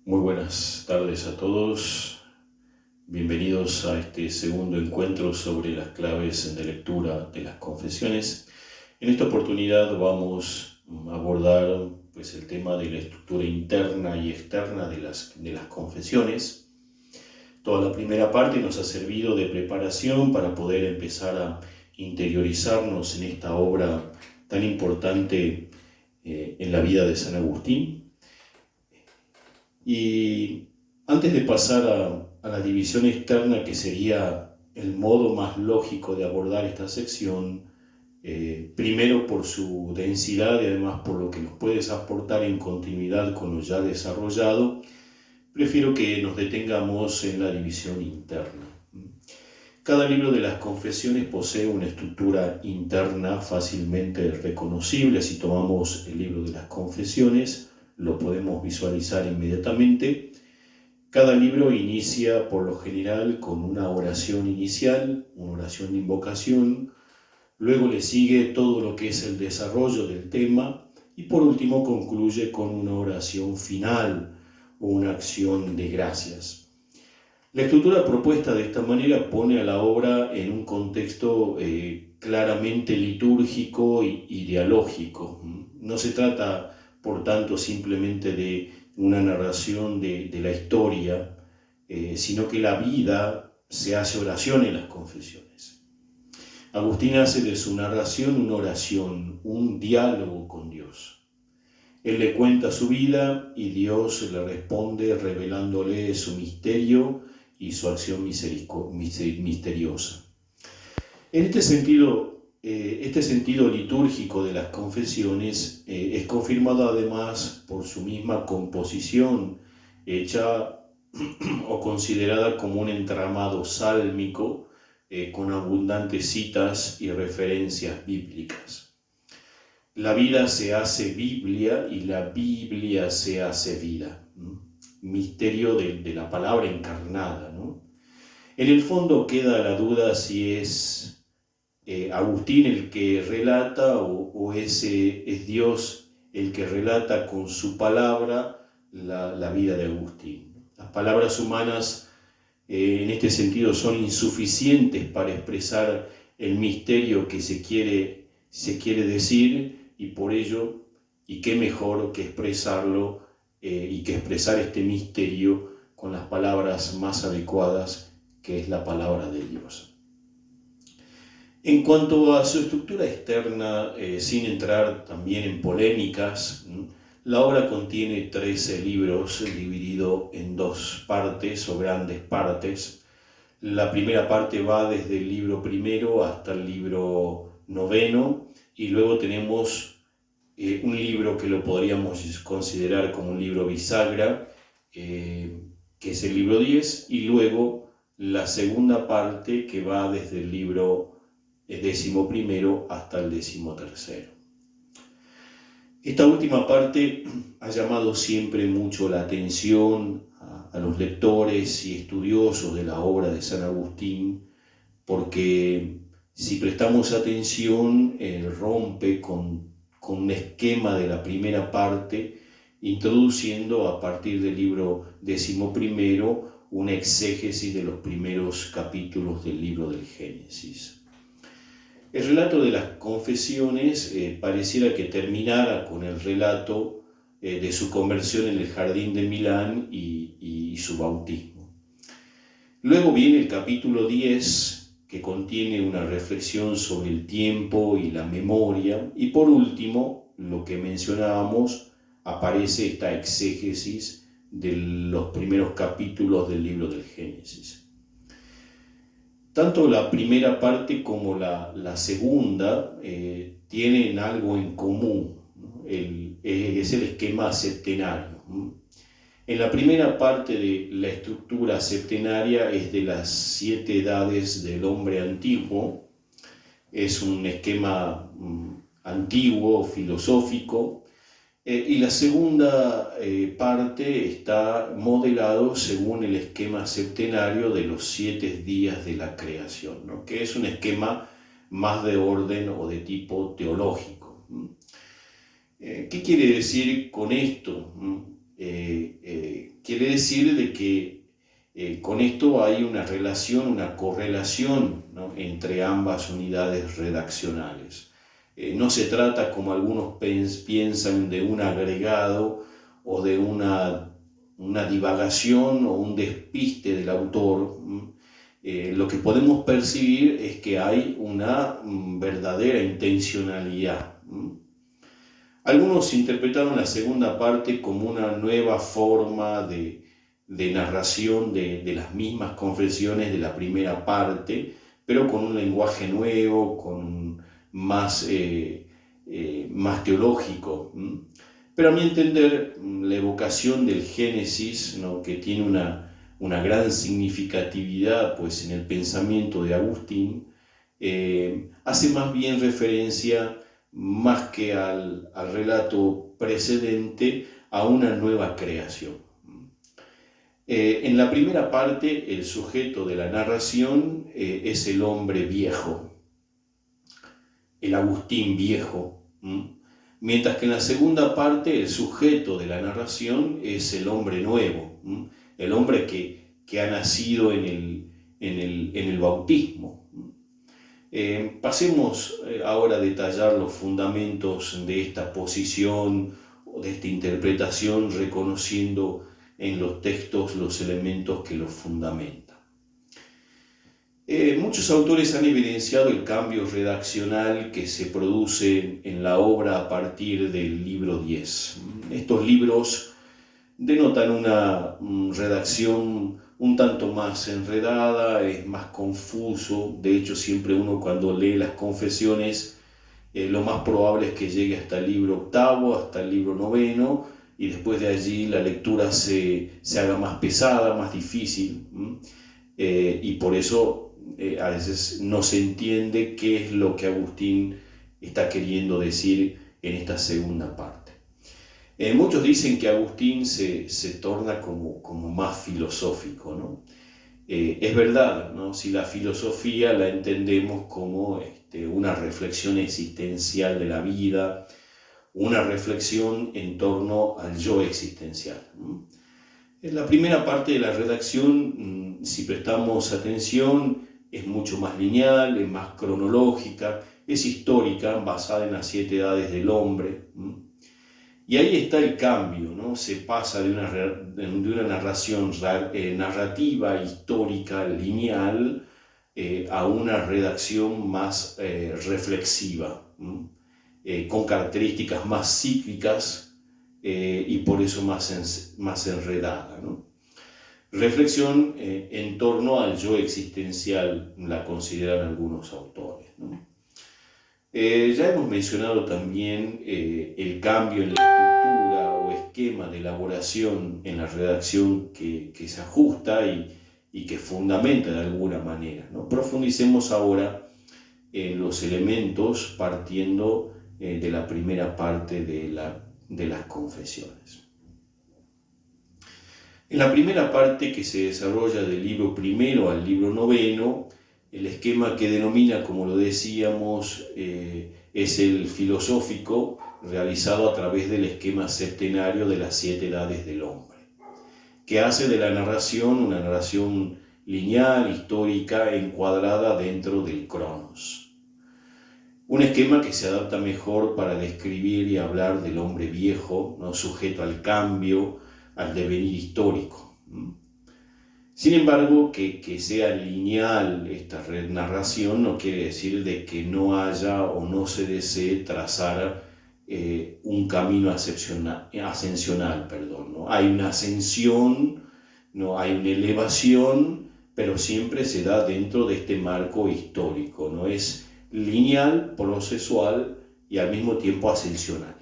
Muy buenas tardes a todos. Bienvenidos a este segundo encuentro sobre las claves de lectura de las confesiones. En esta oportunidad vamos a abordar el tema de la estructura interna y externa de las confesiones. Toda la primera parte nos ha servido de preparación para poder empezar a interiorizarnos en esta obra tan importante en la vida de San Agustín. Y antes de pasar a la división externa, que sería el modo más lógico de abordar esta sección, primero por su densidad y además por lo que nos puedes aportar en continuidad con lo ya desarrollado, prefiero que nos detengamos en la división interna. Cada libro de las confesiones posee una estructura interna fácilmente reconocible. Si tomamos el libro de las confesiones, lo podemos visualizar inmediatamente. Cada libro inicia por lo general con una oración inicial, una oración de invocación, luego le sigue todo lo que es el desarrollo del tema y por último concluye con una oración final o una acción de gracias. La estructura propuesta de esta manera pone a la obra en un contexto claramente litúrgico y dialógico. No se trata, por tanto, simplemente de una narración de la historia, sino que la vida se hace oración en las confesiones. Agustín hace de su narración una oración, un diálogo con Dios. Él le cuenta su vida y Dios le responde revelándole su misterio y su acción misteriosa. En este sentido litúrgico de las confesiones es confirmado además por su misma composición hecha o considerada como un entramado sálmico con abundantes citas y referencias bíblicas. La vida se hace Biblia y la Biblia se hace vida. Misterio de la palabra encarnada, ¿no? En el fondo queda la duda si es Agustín el que relata o es Dios el que relata con su palabra la vida de Agustín. Las palabras humanas en este sentido son insuficientes para expresar el misterio que se quiere decir y por ello, y qué mejor que expresarlo y que expresar este misterio con las palabras más adecuadas, que es la palabra de Dios. En cuanto a su estructura externa, sin entrar también en polémicas, la obra contiene 13 libros divididos en dos partes o grandes partes. La primera parte va desde el libro primero hasta el libro noveno y luego tenemos un libro que lo podríamos considerar como un libro bisagra, que es el libro 10, y luego la segunda parte que va desde el libro 11 hasta el 13. Esta última parte ha llamado siempre mucho la atención a los lectores y estudiosos de la obra de San Agustín, porque si prestamos atención, rompe con un esquema de la primera parte, introduciendo a partir del libro 11 una exégesis de los primeros capítulos del libro del Génesis. El relato de las confesiones pareciera que terminara con el relato de su conversión en el jardín de Milán y su bautismo. Luego viene el capítulo 10, que contiene una reflexión sobre el tiempo y la memoria, y por último, lo que mencionábamos, aparece esta exégesis de los primeros capítulos del libro del Génesis. Tanto la primera parte como la segunda tienen algo en común, ¿no? Es el esquema septenario. En la primera parte de la estructura septenaria es de las 7 edades del hombre antiguo. Es un esquema antiguo, filosófico. Y la segunda parte está modelado según el esquema septenario de los 7 días de la creación, ¿no? Que es un esquema más de orden o de tipo teológico. ¿Qué quiere decir con esto? quiere decir de que con esto hay una relación, una correlación, ¿no?, entre ambas unidades redaccionales. No se trata, como algunos piensan, de un agregado o de una divagación o un despiste del autor. Lo que podemos percibir es que hay una verdadera intencionalidad. Algunos interpretaron la segunda parte como una nueva forma de narración de las mismas confesiones de la primera parte, pero con un lenguaje nuevo, con más teológico. Pero a mi entender, la evocación del Génesis, ¿no?, que tiene una gran significatividad pues, en el pensamiento de Agustín, hace más bien referencia, más que al relato precedente, a una nueva creación. En la primera parte, el sujeto de la narración es el hombre viejo, el Agustín viejo, mientras que en la segunda parte el sujeto de la narración es el hombre nuevo, el hombre que ha nacido en el bautismo. Pasemos ahora a detallar los fundamentos de esta posición o de esta interpretación, reconociendo en los textos los elementos que los fundamentan. Muchos autores han evidenciado el cambio redaccional que se produce en la obra a partir del libro 10. Estos libros denotan una redacción un tanto más enredada, es más confuso. De hecho, siempre uno cuando lee las confesiones, lo más probable es que llegue hasta el libro octavo, hasta el libro noveno, y después de allí la lectura se haga más pesada, más difícil, y por eso a veces no se entiende qué es lo que Agustín está queriendo decir en esta segunda parte. Muchos dicen que Agustín se torna como más filosófico, ¿no? Es verdad, ¿no? Si la filosofía la entendemos como una reflexión existencial de la vida, una reflexión en torno al yo existencial. En la primera parte de la redacción, si prestamos atención, es mucho más lineal, es más cronológica, es histórica, basada en las 7 edades del hombre. Y ahí está el cambio, ¿no? Se pasa de una narración narrativa, histórica, lineal, a una redacción más reflexiva, con características más cíclicas y por eso más enredada, ¿no? Reflexión en torno al yo existencial, la consideran algunos autores, ¿no? Ya hemos mencionado también el cambio en la estructura o esquema de elaboración en la redacción que se ajusta y que fundamenta de alguna manera, ¿no? Profundicemos ahora en los elementos partiendo de la primera parte de las confesiones. En la primera parte, que se desarrolla del libro primero al libro noveno, el esquema que denomina, como lo decíamos, es el filosófico, realizado a través del esquema septenario de las 7 edades del hombre, que hace de la narración una narración lineal, histórica, encuadrada dentro del Cronos. Un esquema que se adapta mejor para describir y hablar del hombre viejo, ¿no?, sujeto al cambio, al devenir histórico. Sin embargo, que sea lineal esta narración no quiere decir de que no haya o no se desee trazar un camino ascensional, ¿no? Hay una ascensión, ¿no? Hay una elevación, pero siempre se da dentro de este marco histórico, ¿no? Es lineal, procesual y al mismo tiempo ascensional.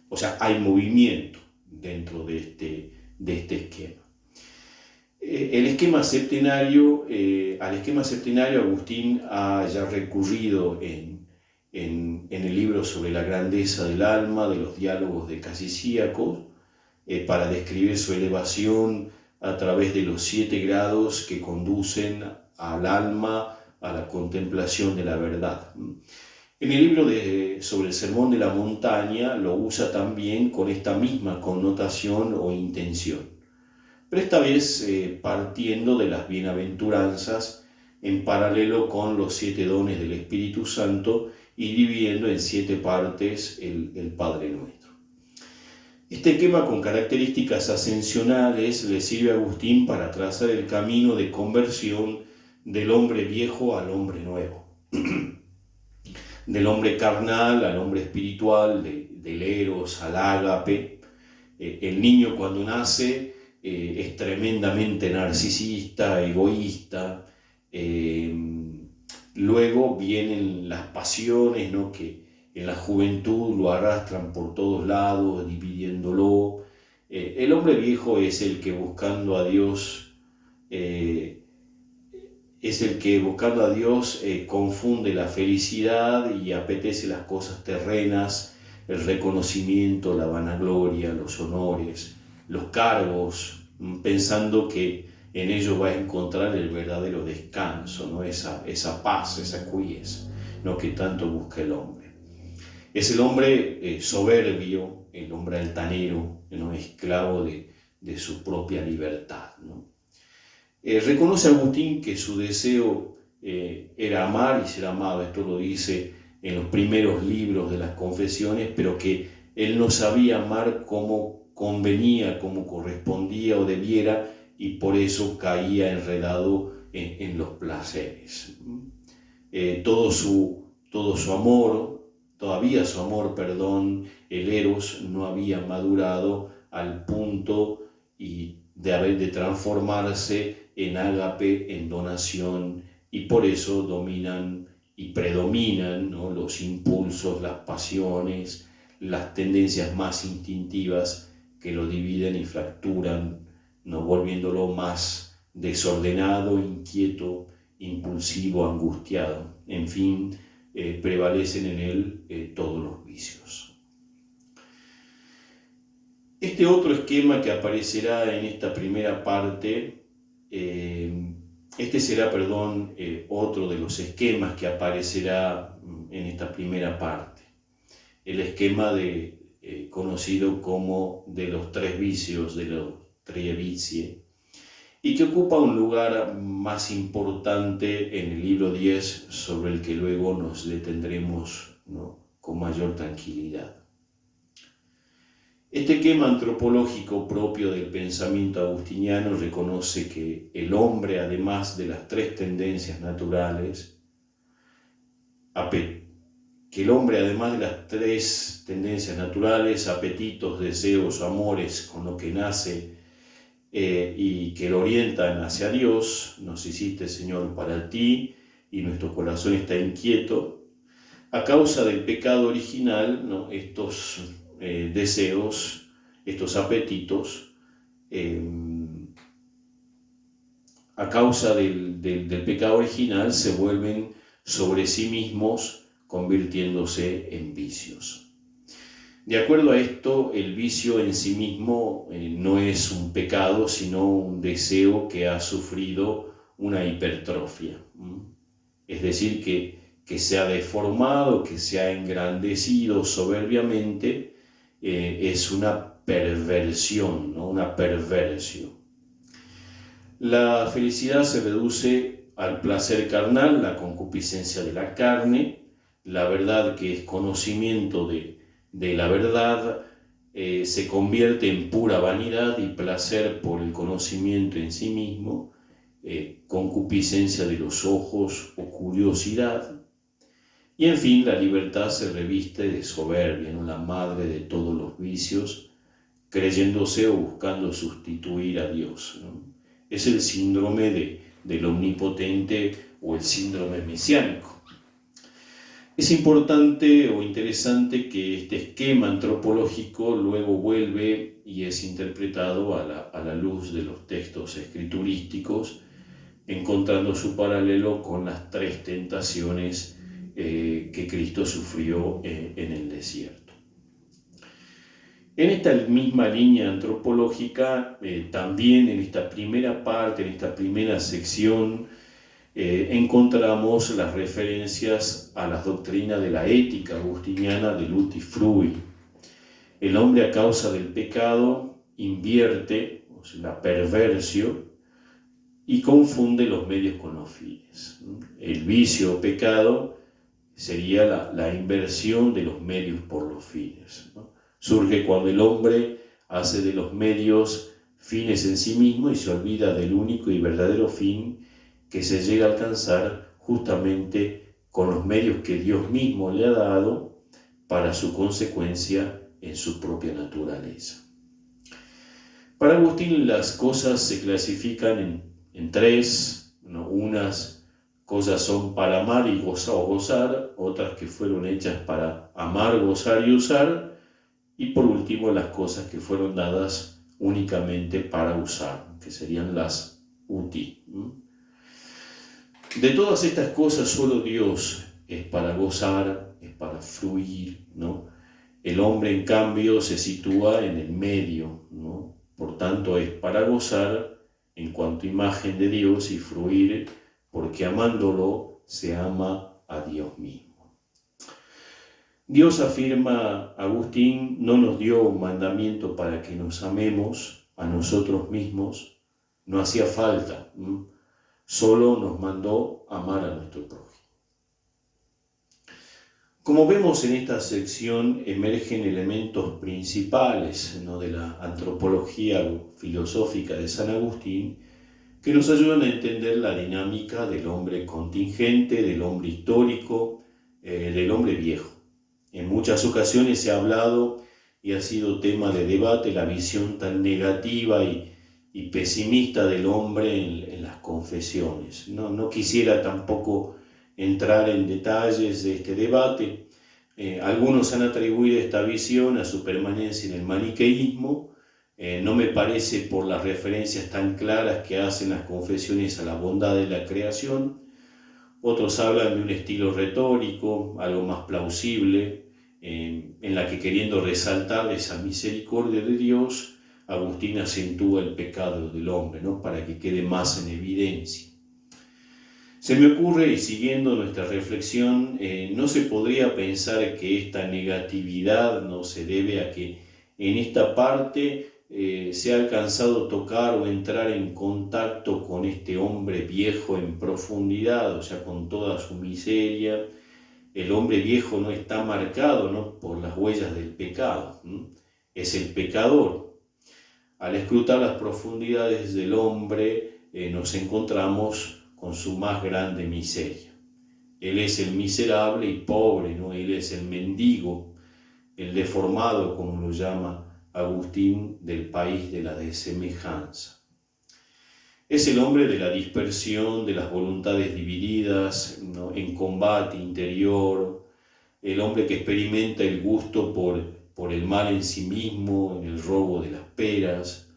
O sea, hay movimiento dentro de este esquema. Al esquema septenario Agustín ha ya recurrido en el libro sobre la grandeza del alma, de los diálogos de Casicíacos, para describir su elevación a través de los 7 grados que conducen al alma a la contemplación de la verdad. En el libro sobre el Sermón de la Montaña lo usa también con esta misma connotación o intención. pero esta vez partiendo de las bienaventuranzas en paralelo con los 7 dones del Espíritu Santo y dividiendo en 7 partes el Padre Nuestro. Este esquema con características ascensionales le sirve a Agustín para trazar el camino de conversión del hombre viejo al hombre nuevo, del hombre carnal al hombre espiritual, del eros al ágape. El niño cuando nace es tremendamente narcisista, egoísta. Luego vienen las pasiones, ¿no?, que en la juventud lo arrastran por todos lados, dividiéndolo. El hombre viejo es el que buscando a Dios confunde la felicidad y apetece las cosas terrenas, el reconocimiento, la vanagloria, los honores, los cargos, pensando que en ello va a encontrar el verdadero descanso, ¿no?, esa paz, esa quies, ¿no?, que tanto busca el hombre. Es el hombre soberbio, el hombre altanero, ¿no?, esclavo de su propia libertad, ¿no? Reconoce Agustín que su deseo era amar y ser amado, esto lo dice en los primeros libros de las confesiones, pero que él no sabía amar como convenía, como correspondía o debiera, y por eso caía enredado en los placeres. Todo su amor, el eros no había madurado al punto de transformarse en ágape, en donación, y por eso dominan y predominan, ¿no?, los impulsos, las pasiones, las tendencias más instintivas que lo dividen y fracturan, ¿no?, volviéndolo más desordenado, inquieto, impulsivo, angustiado. En fin, prevalecen en él todos los vicios. Este otro esquema que aparecerá en esta primera parte, otro de los esquemas que aparecerá en esta primera parte, el esquema conocido como de los 3 vicios, de los tre vicie, y que ocupa un lugar más importante en el libro 10, sobre el que luego nos detendremos, ¿no?, con mayor tranquilidad. Este esquema antropológico propio del pensamiento agustiniano reconoce que el hombre, además de las 3 tendencias naturales, apetitos, deseos, amores, con lo que nace y que lo orientan hacia Dios, nos hiciste, Señor, para ti, y nuestro corazón está inquieto, a causa del pecado original, ¿no?, estos deseos, estos apetitos, a causa del pecado original se vuelven sobre sí mismos, convirtiéndose en vicios. De acuerdo a esto, el vicio en sí mismo no es un pecado, sino un deseo que ha sufrido una hipertrofia. Es decir, que se ha deformado, que se ha engrandecido soberbiamente, es una perversión, ¿no?, una perversión. La felicidad se reduce al placer carnal, la concupiscencia de la carne, la verdad, que es conocimiento de la verdad, se convierte en pura vanidad y placer por el conocimiento en sí mismo, concupiscencia de los ojos o curiosidad. Y en fin, la libertad se reviste de soberbia, ¿no?, la madre de todos los vicios, creyéndose o buscando sustituir a Dios, ¿no? Es el síndrome del omnipotente o el síndrome mesiánico. Es importante o interesante que este esquema antropológico luego vuelve y es interpretado a la luz de los textos escriturísticos, encontrando su paralelo con las 3 tentaciones que Cristo sufrió en el desierto. En esta misma línea antropológica, también en esta primera parte, en esta primera sección, encontramos las referencias a las doctrinas de la ética agustiniana de Luti Frui. El hombre, a causa del pecado, invierte, la perversión, y confunde los medios con los fines. El vicio o pecado sería la inversión de los medios por los fines, ¿no? Surge cuando el hombre hace de los medios fines en sí mismo y se olvida del único y verdadero fin que se llega a alcanzar justamente con los medios que Dios mismo le ha dado para su consecuencia en su propia naturaleza. Para Agustín las cosas se clasifican en tres, ¿no? Unas cosas son para amar y gozar, otras que fueron hechas para amar, gozar y usar, y por último las cosas que fueron dadas únicamente para usar, que serían las uti. De todas estas cosas solo Dios es para gozar, es para fluir, ¿no? El hombre en cambio se sitúa en el medio, ¿no? Por tanto es para gozar en cuanto imagen de Dios y fluir porque amándolo se ama a Dios mismo. Dios, afirma Agustín, no nos dio un mandamiento para que nos amemos a nosotros mismos, no hacía falta, solo nos mandó amar a nuestro prójimo. Como vemos en esta sección emergen elementos principales, ¿no?, de la antropología filosófica de San Agustín que nos ayudan a entender la dinámica del hombre contingente, del hombre histórico, del hombre viejo. En muchas ocasiones se ha hablado y ha sido tema de debate la visión tan negativa y pesimista del hombre en las confesiones. No quisiera tampoco entrar en detalles de este debate. Algunos han atribuido esta visión a su permanencia en el maniqueísmo. No me parece, por las referencias tan claras que hacen las confesiones a la bondad de la creación. Otros hablan de un estilo retórico, algo más plausible, en la que, queriendo resaltar esa misericordia de Dios, Agustín acentúa el pecado del hombre, ¿no?, para que quede más en evidencia. Se me ocurre, y siguiendo nuestra reflexión, no se podría pensar que esta negatividad no se debe a que en esta parte se ha alcanzado a tocar o entrar en contacto con este hombre viejo en profundidad, o sea, con toda su miseria. El hombre viejo no está marcado, ¿no?, por las huellas del pecado, es el pecador. Al escrutar las profundidades del hombre, nos encontramos con su más grande miseria. Él es el miserable y pobre, ¿no? Él es el mendigo, el deformado, como lo llama Agustín, del país de la desemejanza. Es el hombre de la dispersión, de las voluntades divididas, ¿no?, en combate interior, el hombre que experimenta el gusto por el mal en sí mismo, en el robo de las peras.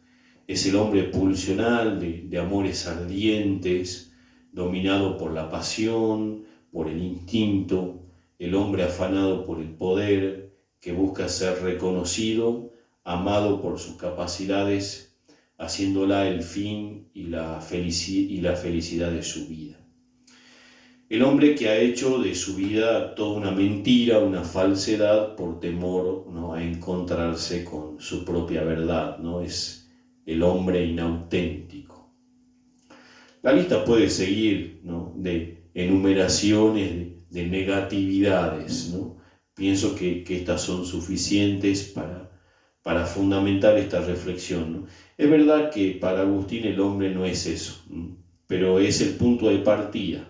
Es el hombre pulsional de amores ardientes, dominado por la pasión, por el instinto, el hombre afanado por el poder, que busca ser reconocido, amado por sus capacidades, haciéndola el fin y la felicidad de su vida. El hombre que ha hecho de su vida toda una mentira, una falsedad, por temor, ¿no?, a encontrarse con su propia verdad, ¿no? Es el hombre inauténtico. La lista puede seguir, ¿no?, de enumeraciones de negatividades, ¿no? Pienso que estas son suficientes para fundamentar esta reflexión, ¿no? Es verdad que para Agustín el hombre no es eso, pero es el punto de partida.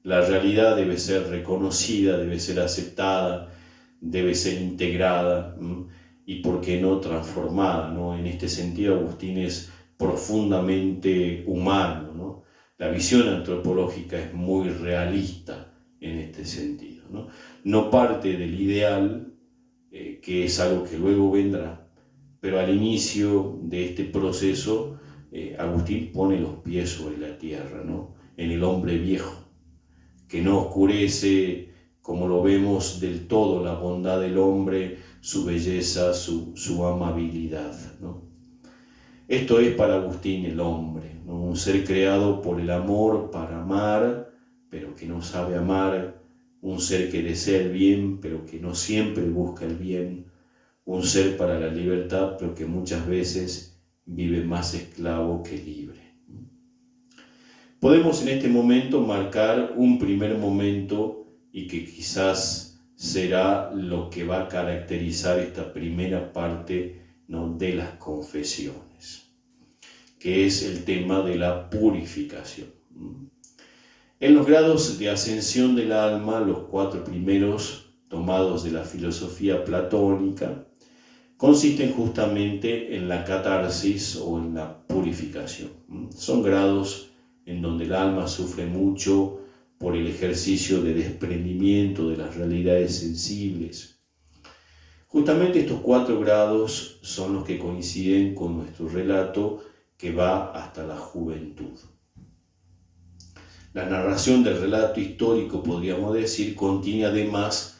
La realidad debe ser reconocida, debe ser aceptada, debe ser integrada y, por qué no, transformada, ¿no? En este sentido, Agustín es profundamente humano, ¿no? La visión antropológica es muy realista en este sentido, ¿no? No parte del ideal, que es algo que luego vendrá, pero al inicio de este proceso, Agustín pone los pies sobre la tierra, ¿no?, en el hombre viejo, que no oscurece, como lo vemos, del todo la bondad del hombre, su belleza, su amabilidad, ¿no? Esto es para Agustín el hombre, ¿no?, un ser creado por el amor para amar, pero que no sabe amar, un ser que desea el bien, pero que no siempre busca el bien, un ser para la libertad, pero que muchas veces vive más esclavo que libre. Podemos en este momento marcar un primer momento y que quizás será lo que va a caracterizar esta primera parte, ¿no?, de las confesiones, que es el tema de la purificación. En los grados de ascensión del alma, los 4 primeros, tomados de la filosofía platónica, consisten justamente en la catarsis o en la purificación. Son grados en donde el alma sufre mucho por el ejercicio de desprendimiento de las realidades sensibles. Justamente estos 4 grados son los que coinciden con nuestro relato que va hasta la juventud. La narración del relato histórico, podríamos decir, contiene además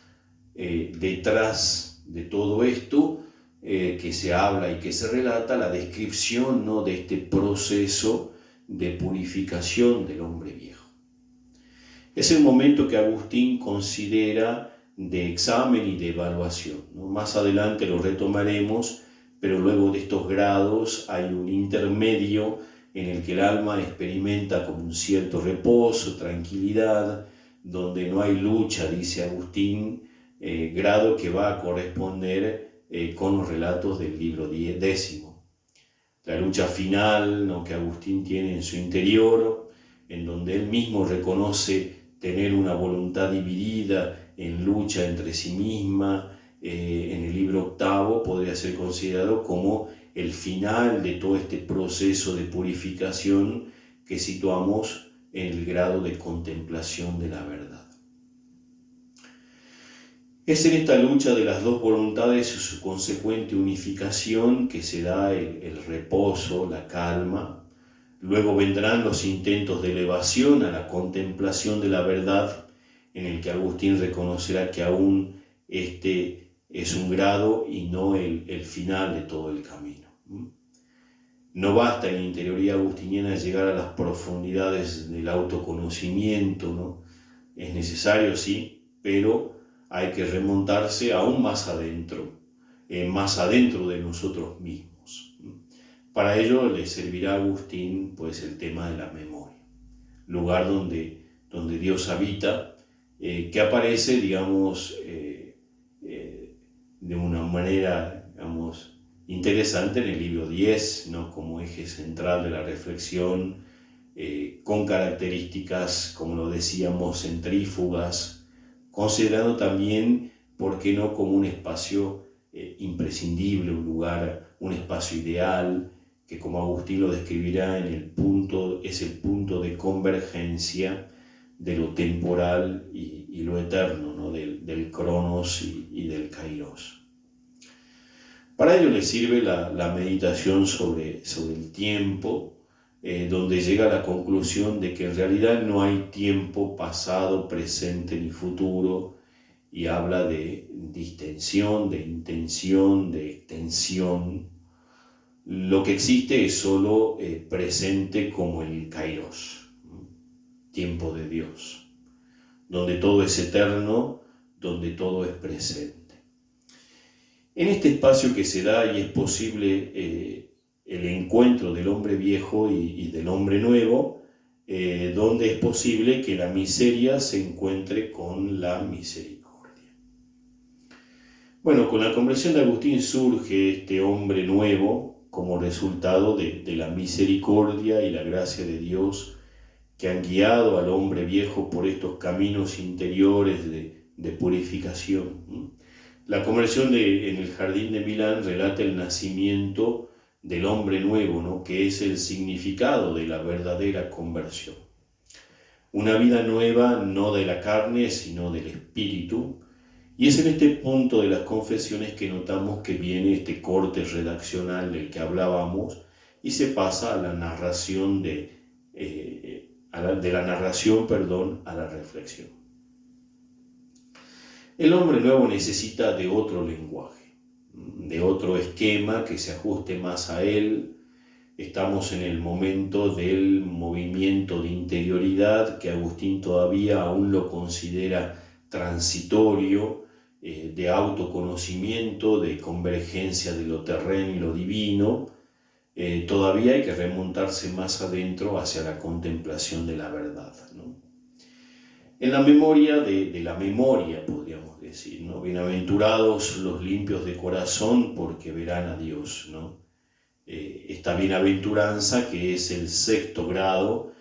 detrás de todo esto que se habla y que se relata, la descripción, ¿no?, de este proceso de purificación del hombre viejo. Es el momento que Agustín considera de examen y de evaluación, ¿no? Más adelante lo retomaremos, pero luego de estos grados hay un intermedio en el que el alma experimenta como un cierto reposo, tranquilidad, donde no hay lucha, dice Agustín, grado que va a corresponder con los relatos del libro 10. La lucha final, ¿no?, que Agustín tiene en su interior, en donde él mismo reconoce tener una voluntad dividida en lucha entre sí misma, en el libro 8 podría ser considerado como el final de todo este proceso de purificación que situamos en el grado de contemplación de la verdad. Es en esta lucha de las 2 voluntades y su consecuente unificación que se da el reposo, la calma. Luego vendrán los intentos de elevación a la contemplación de la verdad, en el que Agustín reconocerá que aún este es un grado y no el final de todo el camino. No basta en la interioridad agustiniana llegar a las profundidades del autoconocimiento, ¿no? Es necesario, sí, pero hay que remontarse aún más adentro de nosotros mismos. Para ello le servirá a Agustín pues el tema de la memoria, lugar donde Dios habita, que aparece, digamos, de una manera, digamos, interesante en el libro 10, ¿no?, como eje central de la reflexión, con características, como lo decíamos, centrífugas, considerando también, ¿por qué no?, como un espacio imprescindible, un lugar, un espacio ideal, que como Agustín lo describirá es el punto de convergencia de lo temporal y lo eterno, ¿no?, del cronos y del kairos. Para ello le sirve la meditación sobre el tiempo, donde llega a la conclusión de que en realidad no hay tiempo pasado, presente ni futuro, y habla de distensión, de intención, de extensión. Lo que existe es solo presente como el kairos, tiempo de Dios, donde todo es eterno, donde todo es presente. En este espacio que se da y es posible el encuentro del hombre viejo y del hombre nuevo, donde es posible que la miseria se encuentre con la misericordia. Bueno, con la conversión de Agustín surge este hombre nuevo como resultado de la misericordia y la gracia de Dios que han guiado al hombre viejo por estos caminos interiores de purificación. La conversión en el jardín de Milán relata el nacimiento del hombre nuevo, ¿no?, que es el significado de la verdadera conversión. Una vida nueva no de la carne, sino del espíritu. Y es en este punto de las confesiones que notamos que viene este corte redaccional del que hablábamos y se pasa a la narración a la reflexión. El hombre nuevo necesita de otro lenguaje, de otro esquema que se ajuste más a él. Estamos en el momento del movimiento de interioridad que Agustín todavía aún lo considera transitorio, de autoconocimiento, de convergencia de lo terreno y lo divino, todavía hay que remontarse más adentro hacia la contemplación de la verdad, ¿no? En la memoria de la memoria, podríamos decir, ¿no? Bienaventurados los limpios de corazón, porque verán a Dios, ¿no? Esta bienaventuranza, que es el 6º grado,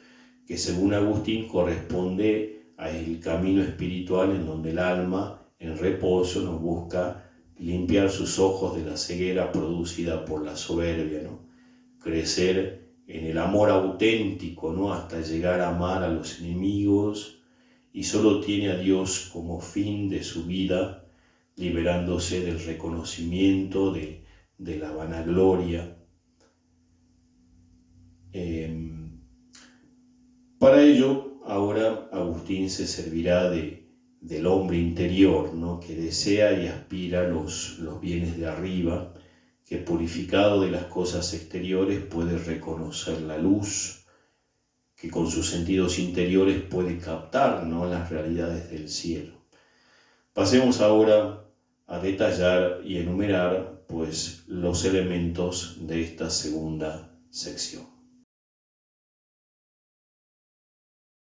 que según Agustín corresponde al camino espiritual en donde el alma, en reposo, nos busca limpiar sus ojos de la ceguera producida por la soberbia, ¿no? Crecer en el amor auténtico, ¿no? Hasta llegar a amar a los enemigos, y solo tiene a Dios como fin de su vida, liberándose del reconocimiento, de la vanagloria. Para ello, ahora Agustín se servirá del hombre interior, ¿no? Que desea y aspira los bienes de arriba, que purificado de las cosas exteriores puede reconocer la luz, que con sus sentidos interiores puede captar, ¿no? Las realidades del cielo. Pasemos ahora a detallar y enumerar, pues, los elementos de esta segunda sección.